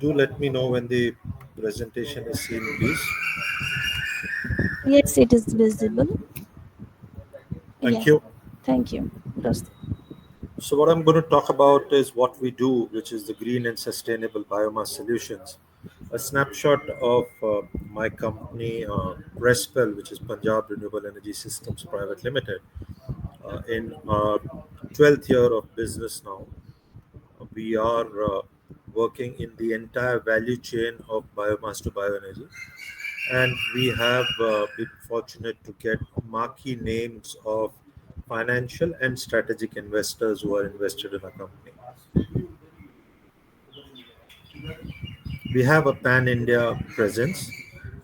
Do let me know when the presentation is seen, please. Yes, it is visible. Thank Yeah, you. thank you. Proceed. So, what I'm going to talk about is what we do, which is the green and sustainable biomass solutions. A snapshot of my company, PRESPL, which is Punjab Renewable Energy Systems Private Limited, in our 12th year of business now. We are working in the entire value chain of biomass to bioenergy, and we have been fortunate to get marquee names of financial and strategic investors who are invested in our company. We have a pan India presence.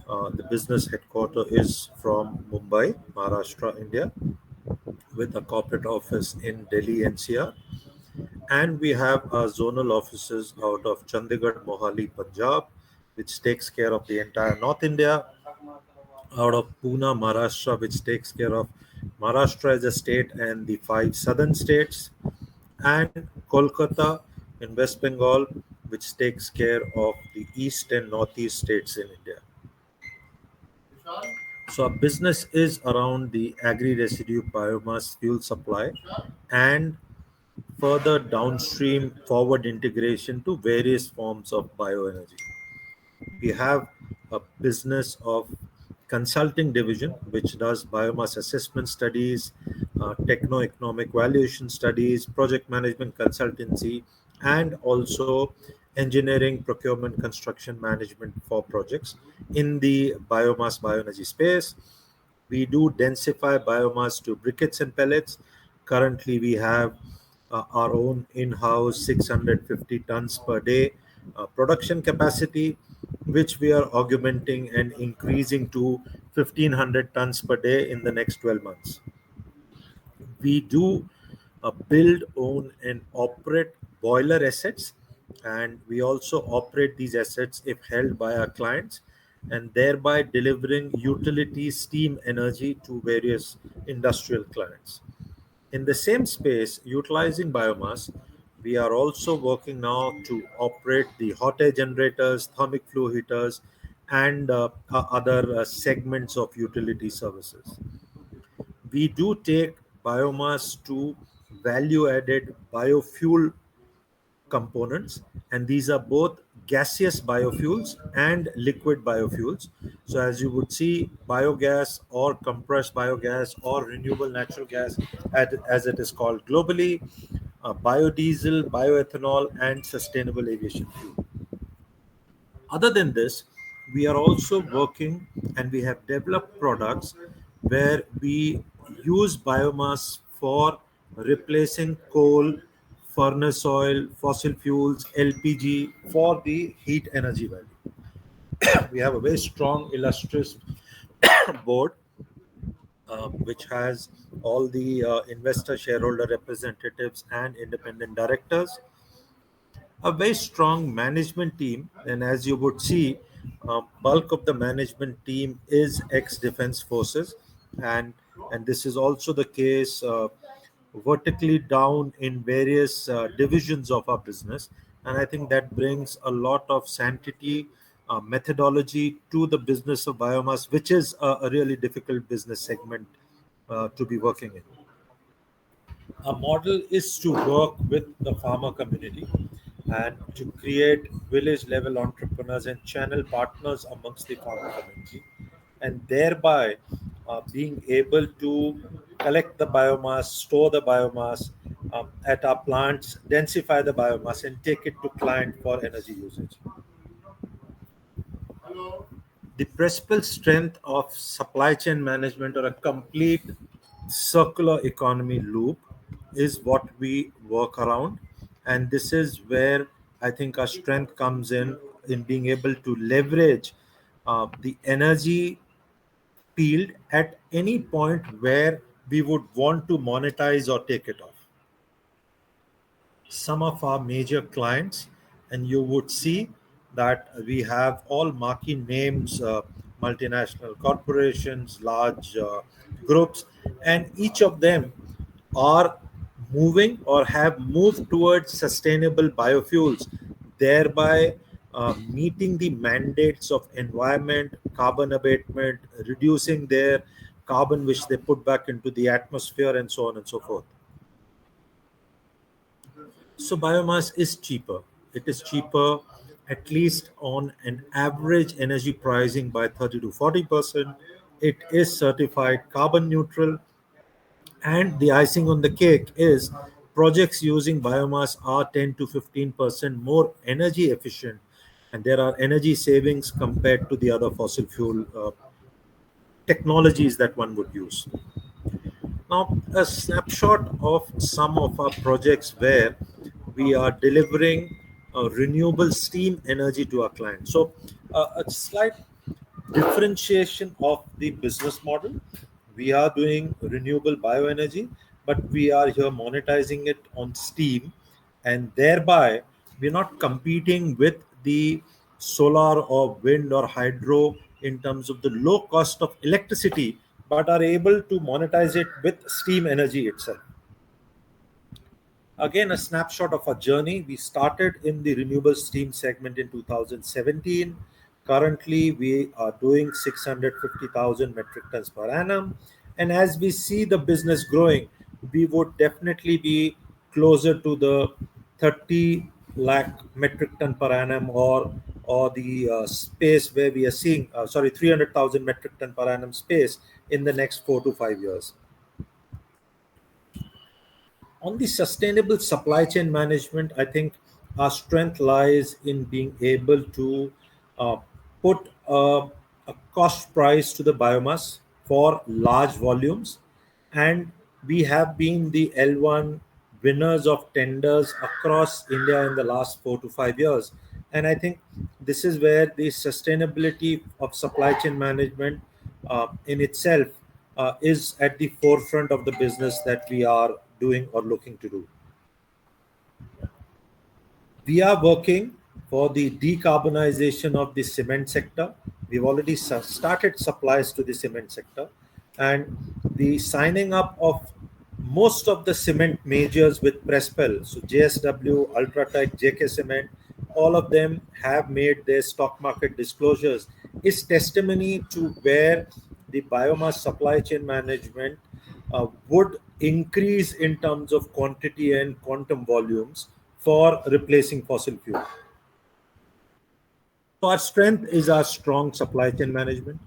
The business headquarter is from Mumbai, Maharashtra, India, with a corporate office in Delhi NCR. And we have our zonal offices out of Chandigarh, Mohali, Punjab, which takes care of the entire North India, out of Pune, Maharashtra, which takes care of Maharashtra as a state and the five southern states, and Kolkata in West Bengal, which takes care of the east and northeast states in India. So our business is around the agri-residue biomass fuel supply and further downstream forward integration to various forms of bioenergy. We have a business of consulting division which does biomass assessment studies, techno-economic valuation studies, project management consultancy, and also engineering, procurement, construction management for projects in the biomass bioenergy space. We do densify biomass to briquettes and pellets. Currently, we have our own in-house 650 tons per day production capacity, which we are augmenting and increasing to 1500 tons per day in the next 12 months. We do build, own, and operate boiler assets, and we also operate these assets if held by our clients, and thereby delivering utility steam energy to various industrial clients. In the same space, utilizing biomass, we are also working now to operate the hot air generators, thermic flow heaters, and other segments of utility services. We do take biomass to value added biofuel components, and these are both gaseous biofuels and liquid biofuels. So as you would see, biogas or compressed biogas or renewable natural gas, as it is called globally, biodiesel, bioethanol, and sustainable aviation fuel. Other than this, we are also working and we have developed products where we use biomass for replacing coal, furnace oil, fossil fuels, LPG for the heat energy value. We have a very strong, illustrious board which has all the investor shareholder representatives and independent directors, a very strong management team, and as you would see, bulk of the management team is ex-defense forces, and this is also the case vertically down in various divisions of our business, and I think that brings a lot of sanctity, methodology to the business of biomass, which is a really difficult business segment to be working in. Our model is to work with the farmer community and to create village level entrepreneurs and channel partners amongst the farmer community, and thereby being able to collect the biomass, store the biomass at our plants, densify the biomass, and take it to client for energy usage. The principal strength of supply chain management or a complete circular economy loop is what we work around, and this is where I think our strength comes in being able to leverage the energy field at any point where we would want to monetize or take it off. Some of our major clients, and you would see that we have all marquee names, multinational corporations, large groups, and each of them are moving or have moved towards sustainable biofuels, thereby meeting the mandates of environment, carbon abatement, reducing their carbon which they put back into the atmosphere, and so on and so forth. So biomass is cheaper. It is cheaper at least on an average energy pricing by 30 to 40%. It is certified carbon neutral, and the icing on the cake is projects using biomass are 10 to 15% more energy efficient, and there are energy savings compared to the other fossil fuel technologies that one would use. Now, a snapshot of some of our projects where we are delivering renewable steam energy to our clients. So, a slight differentiation of the business model. We are doing renewable bioenergy, but we are here monetizing it on steam, and thereby we're not competing with the solar or wind or hydro in terms of the low cost of electricity, but are able to monetize it with steam energy itself. Again, a snapshot of our journey. We started in the renewable steam segment in 2017. Currently, we are doing 650,000 metric tons per annum. And as we see the business growing, we would definitely be closer to the 30 lakh metric ton per annum, or the space where we are seeing, 300,000 metric ton per annum space in the next 4 to 5 years. On the sustainable supply chain management, I think our strength lies in being able to uh, put a cost price to the biomass for large volumes, and we have been the L1 winners of tenders across India in the last 4 to 5 years. And I think this is where the sustainability of supply chain management in itself is at the forefront of the business that we are doing or looking to do. We are working for the decarbonization of the cement sector. We've already started supplies to the cement sector, and the signing up of most of the cement majors with PRESPL, so JSW, Ultratech, JK Cement, all of them have made their stock market disclosures, is testimony to where the biomass supply chain management would increase in terms of quantity and quantum volumes for replacing fossil fuel. So our strength is our strong supply chain management,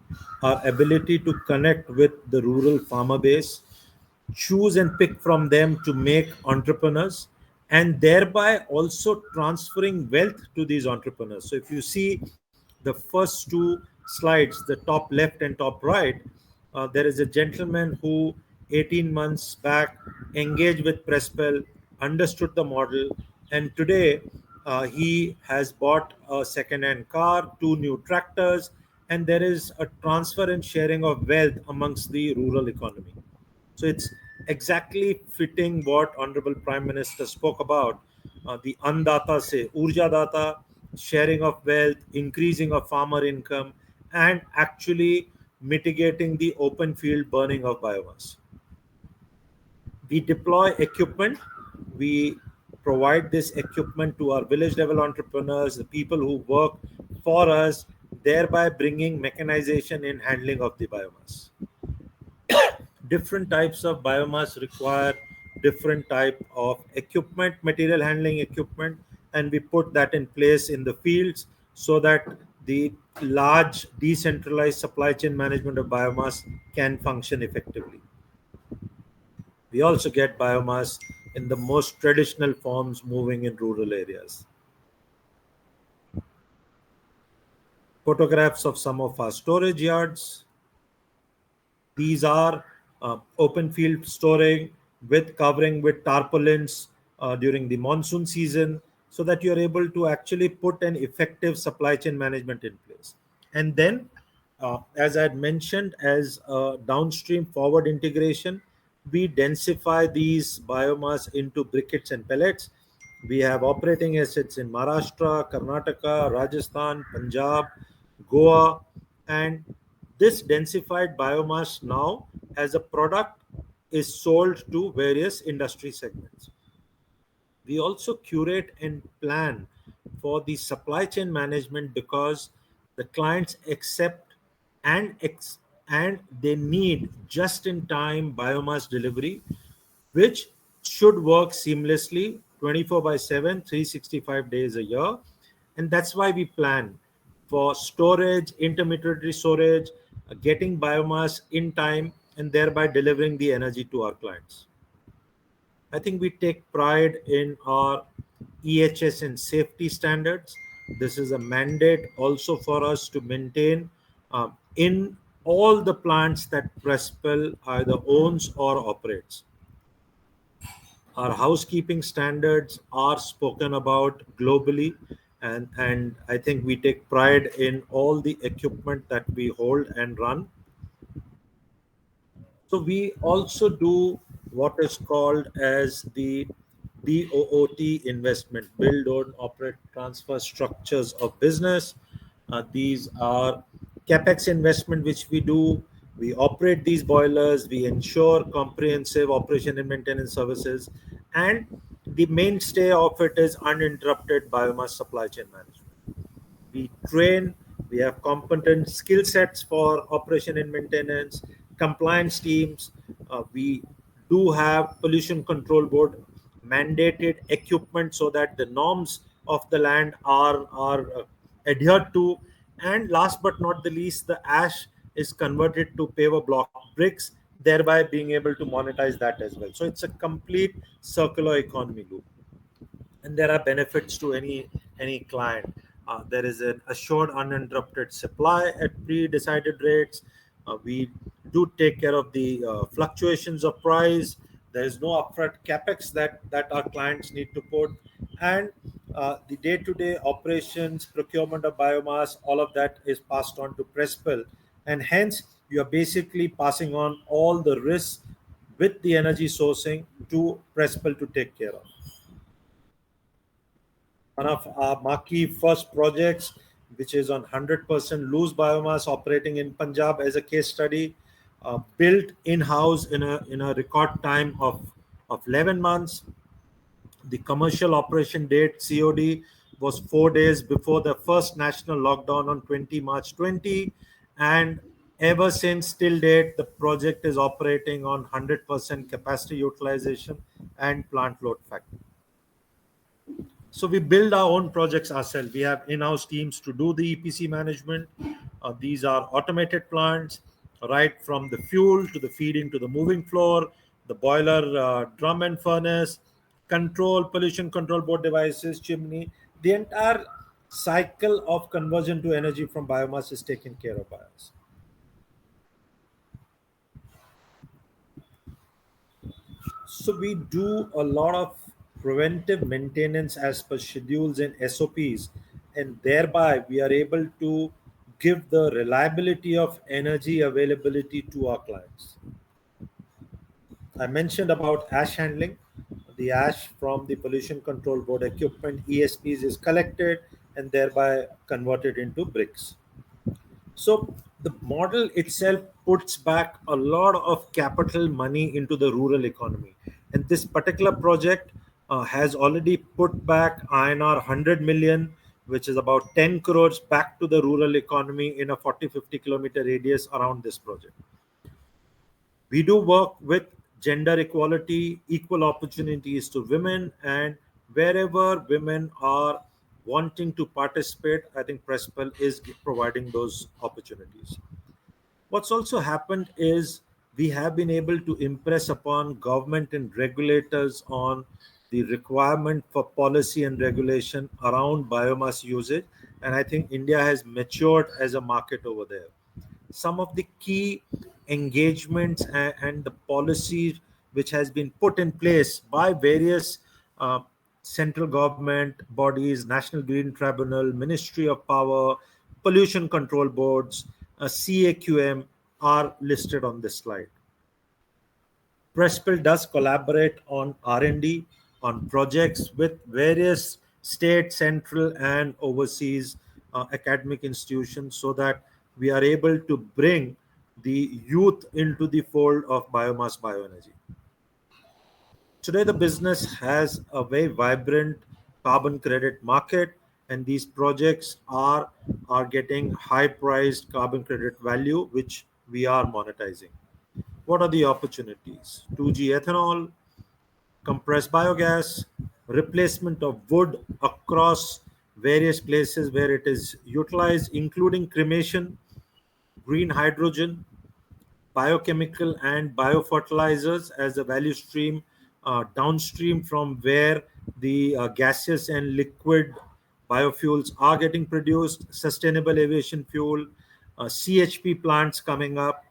our ability to connect with the rural farmer base, choose and pick from them to make entrepreneurs, and thereby also transferring wealth to these entrepreneurs. So if you see the first two slides, the top left and top right, there is a gentleman who 18 months back engaged with PRESPL, understood the model, and today he has bought a second-hand car, two new tractors, and there is a transfer and sharing of wealth amongst the rural economy. So it's exactly fitting what Honorable Prime Minister spoke about, the Andata se Urja Data, sharing of wealth, increasing of farmer income, and actually mitigating the open field burning of biomass. We deploy equipment. We provide this equipment to our village level entrepreneurs, the people who work for us, thereby bringing mechanization in handling of the biomass. Different types of biomass require different type of equipment, material handling equipment, and we put that in place in the fields so that the large decentralized supply chain management of biomass can function effectively. We also get biomass in the most traditional forms moving in rural areas. Photographs of some of our storage yards. These are open field storing with covering with tarpaulins during the monsoon season, so that you're able to actually put an effective supply chain management in place. And then, as I had mentioned, as a downstream forward integration, we densify these biomass into briquettes and pellets. We have operating assets in Maharashtra, Karnataka, Rajasthan, Punjab, Goa, and this densified biomass now as a product is sold to various industry segments. We also curate and plan for the supply chain management because the clients accept and and they need just in time biomass delivery, which should work seamlessly 24 by 7, 365 days a year. And that's why we plan for storage, intermediary storage, getting biomass in time, and thereby delivering the energy to our clients. I think we take pride in our EHS and safety standards. This is a mandate also for us to maintain in all the plants that PRESPL either owns or operates. Our housekeeping standards are spoken about globally, and I think we take pride in all the equipment that we hold and run. So we also do what is called as the BOOT investment, build, own, operate, transfer structures of business. These are capex investment which we do. We operate these boilers. We ensure comprehensive operation and maintenance services, and the mainstay of it is uninterrupted biomass supply chain management. We train, we have competent skill sets for operation and maintenance, compliance teams. We do have pollution control board mandated equipment so that the norms of the land are adhered to. And last but not the least, the ash is converted to paver block bricks, thereby being able to monetize that as well. So it's a complete circular economy loop, and there are benefits to any client. There is an assured uninterrupted supply at pre-decided rates. We do take care of the fluctuations of price. There is no upfront capex that our clients need to put, and the day-to-day operations, procurement of biomass, all of that is passed on to PRESPL, and hence you are basically passing on all the risks with the energy sourcing to PRESPL to take care of. One of our marquee first projects, which is on 100% loose biomass operating in Punjab as a case study, built in-house in a record time of 11 months. The commercial operation date COD was 4 days before the first national lockdown on 20 March 20, and ever since till date the project is operating on 100% capacity utilization and plant load factor. So we build our own projects ourselves. We have in-house teams to do the EPC management. These are automated plants, right from the fuel to the feeding to the moving floor, the boiler, drum and furnace, control, pollution control board devices, chimney. The entire cycle of conversion to energy from biomass is taken care of by us. So we do a lot of preventive maintenance as per schedules and SOPs, and thereby we are able to give the reliability of energy availability to our clients. I mentioned about ash handling. The ash from the pollution control board equipment ESPs is collected and thereby converted into bricks. So the model itself puts back a lot of capital money into the rural economy. And this particular project has already put back INR 100 million, which is about 10 crores back to the rural economy in a 40-50 kilometer radius around this project. We do work with gender equality, equal opportunities to women, and wherever women are wanting to participate, I think PRESPL is providing those opportunities. What's also happened is we have been able to impress upon government and regulators on the requirement for policy and regulation around biomass usage, and I think India has matured as a market over there. Some of the key engagements and the policies which has been put in place by various uh, central government bodies, National Green Tribunal, Ministry of Power, pollution control boards, CAQM, are listed on this slide. PRESPL does collaborate on R&D on projects with various state, central, and overseas academic institutions so that we are able to bring the youth into the fold of biomass bioenergy. Today, the business has a very vibrant carbon credit market, and these projects are getting high priced carbon credit value, which we are monetizing. What are the opportunities? 2G ethanol, compressed biogas, replacement of wood across various places where it is utilized, including cremation, green hydrogen, biochemical and biofertilizers as a value stream downstream from where the gaseous and liquid biofuels are getting produced, sustainable aviation fuel, CHP plants coming up,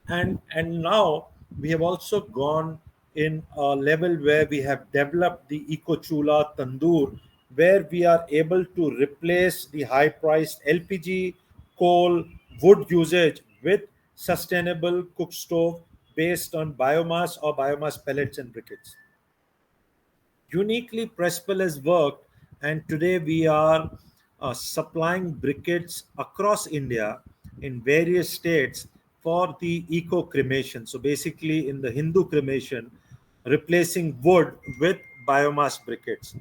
and now we have also gone in a level where we have developed the eco chula tandoor, where we are able to replace the high priced LPG, coal, wood usage with sustainable cook stove based on biomass or biomass pellets and briquettes. Uniquely, PRESPL has worked, and today we are supplying briquettes across India in various states for the eco cremation. So, basically, in the Hindu cremation, replacing wood with biomass briquettes.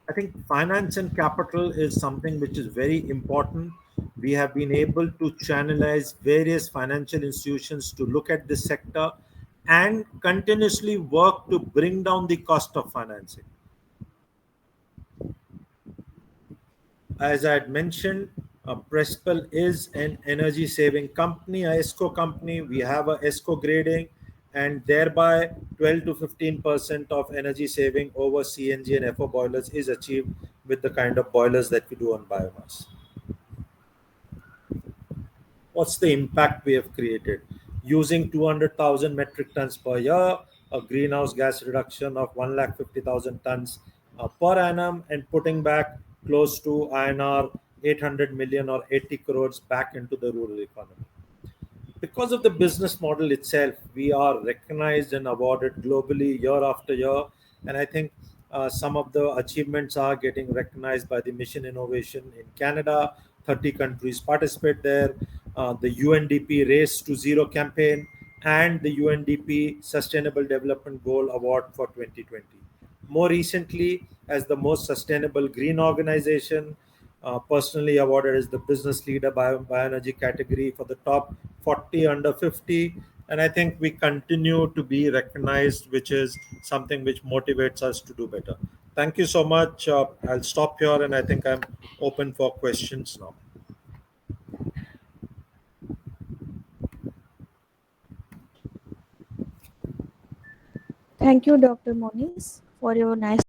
I think finance and capital is something which is very important. We have been able to channelize various financial institutions to look at this sector and continuously work to bring down the cost of financing. As I had mentioned, PRESPL is an energy saving company, a ESCO company. We have a ESCO grading, and thereby 12 to 15% of energy saving over CNG and FO boilers is achieved with the kind of boilers that we do on biomass. What's the impact we have created? Using 200,000 metric tons per year, a greenhouse gas reduction of 150,000 tons per annum, and putting back close to INR 800 million or 80 crores back into the rural economy. Because of the business model itself, we are recognized and awarded globally year after year. And I think some of the achievements are getting recognized by the Mission Innovation in Canada. 30 countries participate there. The UNDP Race to Zero campaign and the UNDP Sustainable Development Goal Award for 2020. More recently, as the most sustainable green organization, personally awarded as the business leader by bioenergy category for the top 40 under 50. And I think we continue to be recognized, which is something which motivates us to do better. Thank you so much. I'll stop here, and I think I'm open for questions now. Thank you, Dr. Monish, for your nice